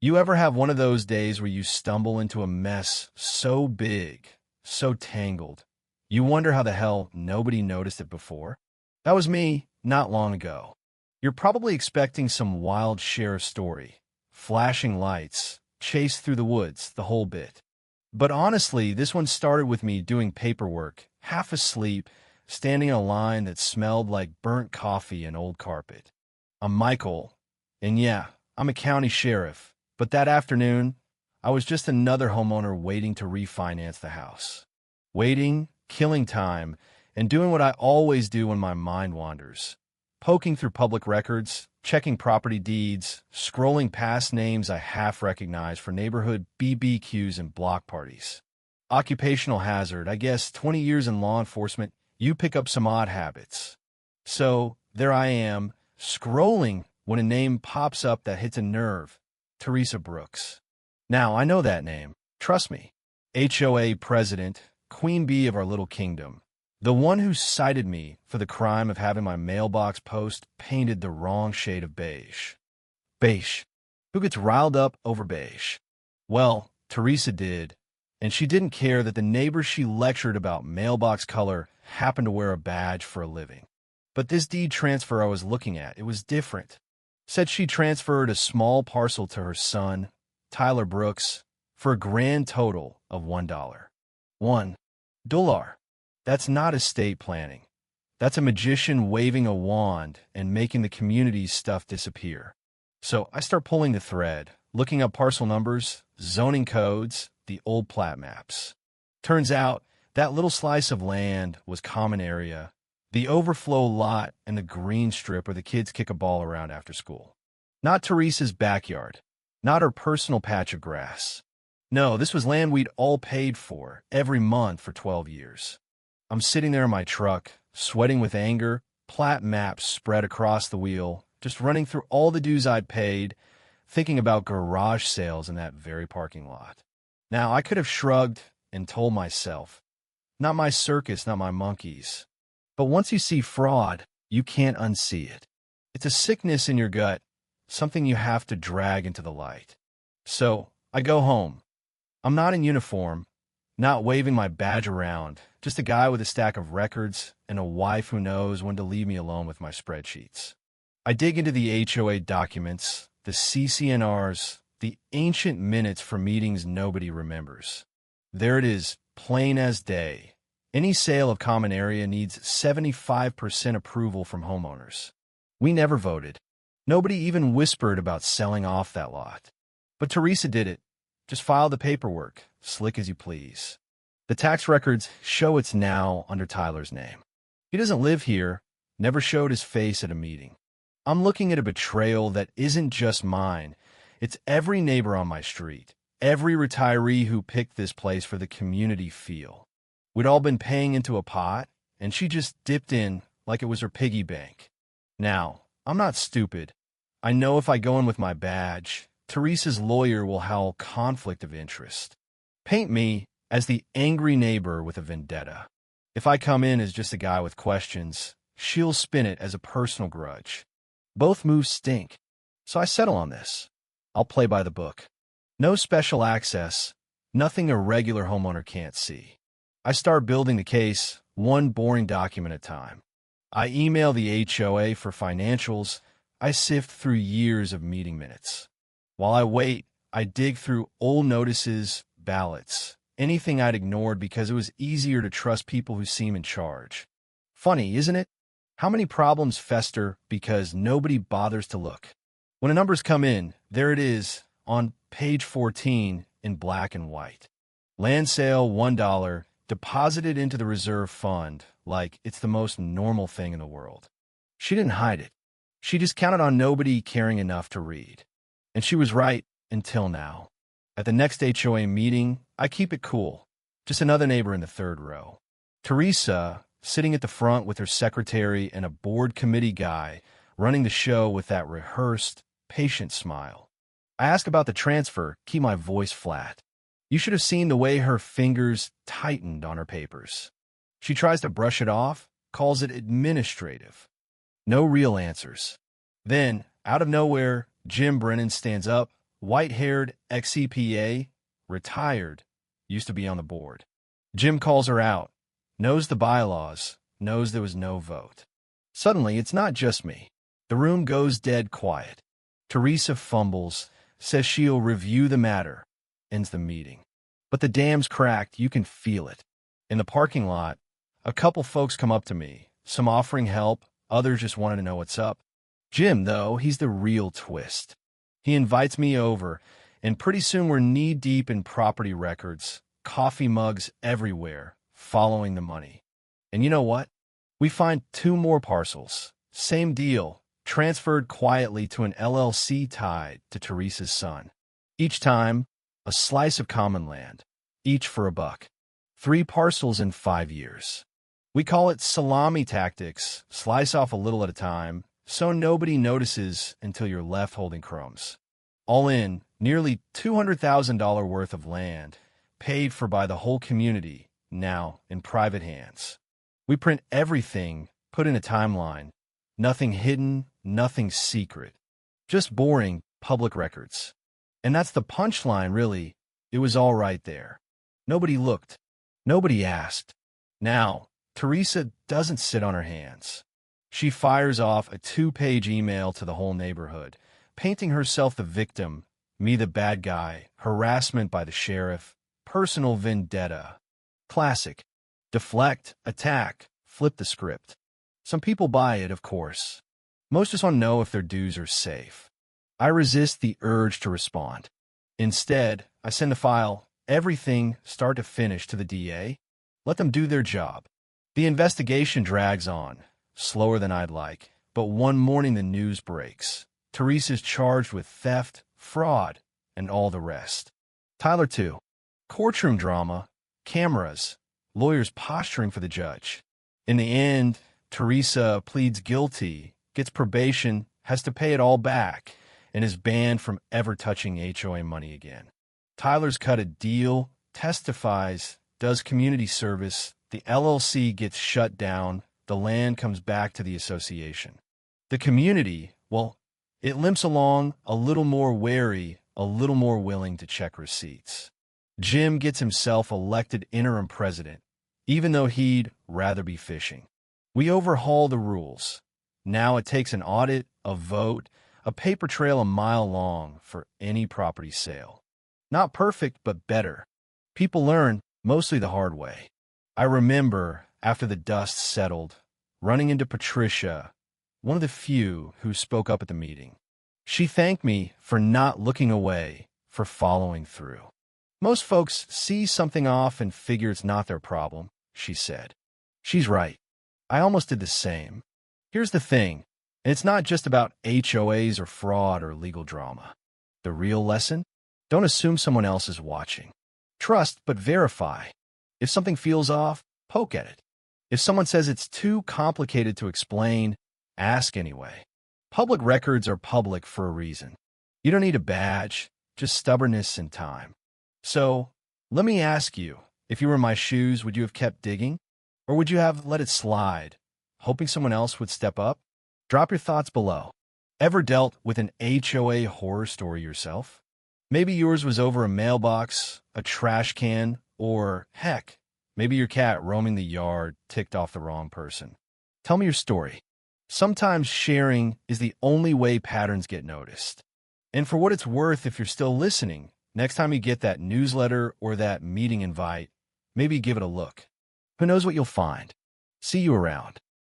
You ever have one of those days where you stumble into a mess so big, so tangled, you wonder how the hell nobody noticed it before? That was me not long ago. You're probably expecting some wild sheriff story, flashing lights, chase through the woods, the whole bit. But honestly, this one started with me doing paperwork, half asleep, standing in a line that smelled like burnt coffee and old carpet. I'm Michael, and yeah, I'm a county sheriff. But that afternoon, I was just another homeowner waiting to refinance the house. Waiting, killing time, and doing what I always do when my mind wanders. Poking through public records, checking property deeds, scrolling past names I half recognize for neighborhood BBQs and block parties. Occupational hazard, I guess 20 years in law enforcement, you pick up some odd habits. So, there I am, scrolling when a name pops up that hits a nerve. Teresa Brooks. Now, I know that name. Trust me. HOA president, queen bee of our little kingdom. The one who cited me for the crime of having my mailbox post painted the wrong shade of beige. Beige. Who gets riled up over beige? Well, Teresa did, and she didn't care that the neighbor she lectured about mailbox color happened to wear a badge for a living. But this deed transfer I was looking at, it was different. Said she transferred a small parcel to her son, Tyler Brooks, for a grand total of $1. $1. That's not estate planning. That's a magician waving a wand and making the community's stuff disappear. So I start pulling the thread, looking up parcel numbers, zoning codes, the old plat maps. Turns out that little slice of land was common area, the overflow lot, and the green strip where the kids kick a ball around after school. Not Teresa's backyard. Not her personal patch of grass. No, this was land we'd all paid for, every month for 12 years. I'm sitting there in my truck, sweating with anger, plat maps spread across the wheel, just running through all the dues I'd paid, thinking about garage sales in that very parking lot. Now, I could have shrugged and told myself, not my circus, not my monkeys. But once you see fraud, you can't unsee it. It's a sickness in your gut, something you have to drag into the light. So, I go home. I'm not in uniform, not waving my badge around, just a guy with a stack of records and a wife who knows when to leave me alone with my spreadsheets. I dig into the HOA documents, the CCNRs, the ancient minutes for meetings nobody remembers. There it is, plain as day. Any sale of common area needs 75% approval from homeowners. We never voted. Nobody even whispered about selling off that lot. But Teresa did it. Just file the paperwork, slick as you please. The tax records show it's now under Tyler's name. He doesn't live here, never showed his face at a meeting. I'm looking at a betrayal that isn't just mine. It's every neighbor on my street, every retiree who picked this place for the community feel. We'd all been paying into a pot, and she just dipped in like it was her piggy bank. Now, I'm not stupid. I know if I go in with my badge, Teresa's lawyer will howl conflict of interest. Paint me as the angry neighbor with a vendetta. If I come in as just a guy with questions, she'll spin it as a personal grudge. Both moves stink, so I settle on this. I'll play by the book. No special access, nothing a regular homeowner can't see. I start building the case, one boring document at a time. I email the HOA for financials. I sift through years of meeting minutes. While I wait, I dig through old notices, ballots, anything I'd ignored because it was easier to trust people who seem in charge. Funny, isn't it? How many problems fester because nobody bothers to look? When the numbers come in, there it is, on page 14 in black and white. Land sale, $1, deposited into the reserve fund like it's the most normal thing in the world. She didn't hide it. She just counted on nobody caring enough to read. And she was right until now. At the next HOA meeting, I keep it cool. Just another neighbor in the third row. Teresa, sitting at the front with her secretary and a board committee guy, running the show with that rehearsed, patient smile. I ask about the transfer, keep my voice flat. You should have seen the way her fingers tightened on her papers. She tries to brush it off, calls it administrative. No real answers. Then, out of nowhere, Jim Brennan stands up, white-haired ex-CPA, retired, used to be on the board. Jim calls her out, knows the bylaws, knows there was no vote. Suddenly, it's not just me. The room goes dead quiet. Teresa fumbles, says she'll review the matter, ends the meeting. But the dam's cracked, you can feel it. In the parking lot, a couple folks come up to me, some offering help, others just wanted to know what's up. Jim, though, he's the real twist. He invites me over, and pretty soon we're knee-deep in property records, coffee mugs everywhere, following the money. And you know what? We find 2 more parcels. Same deal, transferred quietly to an LLC tied to Teresa's son. Each time, a slice of common land, each for $1. 3 parcels in 5 years. We call it salami tactics, slice off a little at a time, so nobody notices until you're left holding crumbs. All in, nearly $200,000 worth of land, paid for by the whole community, now in private hands. We print everything, put in a timeline. Nothing hidden, nothing secret. Just boring public records. And that's the punchline, really. It was all right there. Nobody looked. Nobody asked. Now, Teresa doesn't sit on her hands. She fires off a 2-page email to the whole neighborhood, painting herself the victim, me the bad guy, harassment by the sheriff, personal vendetta. Classic. Deflect, attack, flip the script. Some people buy it, of course. Most just want to know if their dues are safe. I resist the urge to respond. Instead, I send the file, everything, start to finish, to the DA. Let them do their job. The investigation drags on, slower than I'd like, but one morning the news breaks. Teresa's charged with theft, fraud, and all the rest. Tyler, too. Courtroom drama, cameras, lawyers posturing for the judge. In the end, Teresa pleads guilty, gets probation, has to pay it all back, and is banned from ever touching HOA money again. Tyler's cut a deal, testifies, does community service, the LLC gets shut down, the land comes back to the association. The community, well, it limps along a little more wary, a little more willing to check receipts. Jim gets himself elected interim president, even though he'd rather be fishing. We overhaul the rules. Now it takes an audit, a vote, a paper trail a mile long for any property sale. Not perfect, but better. People learn, mostly the hard way. I remember, after the dust settled, running into Patricia, one of the few who spoke up at the meeting. She thanked me for not looking away, for following through. Most folks see something off and figure it's not their problem, she said. She's right. I almost did the same. Here's the thing, and it's not just about HOAs or fraud or legal drama. The real lesson? Don't assume someone else is watching. Trust, but verify. If something feels off, poke at it. If someone says it's too complicated to explain, ask anyway. Public records are public for a reason. You don't need a badge, just stubbornness and time. So, let me ask you, if you were in my shoes, would you have kept digging? Or would you have let it slide, hoping someone else would step up? Drop your thoughts below. Ever dealt with an HOA horror story yourself? Maybe yours was over a mailbox, a trash can, or, heck, maybe your cat roaming the yard ticked off the wrong person. Tell me your story. Sometimes sharing is the only way patterns get noticed. And for what it's worth, if you're still listening, next time you get that newsletter or that meeting invite, maybe give it a look. Who knows what you'll find? See you around.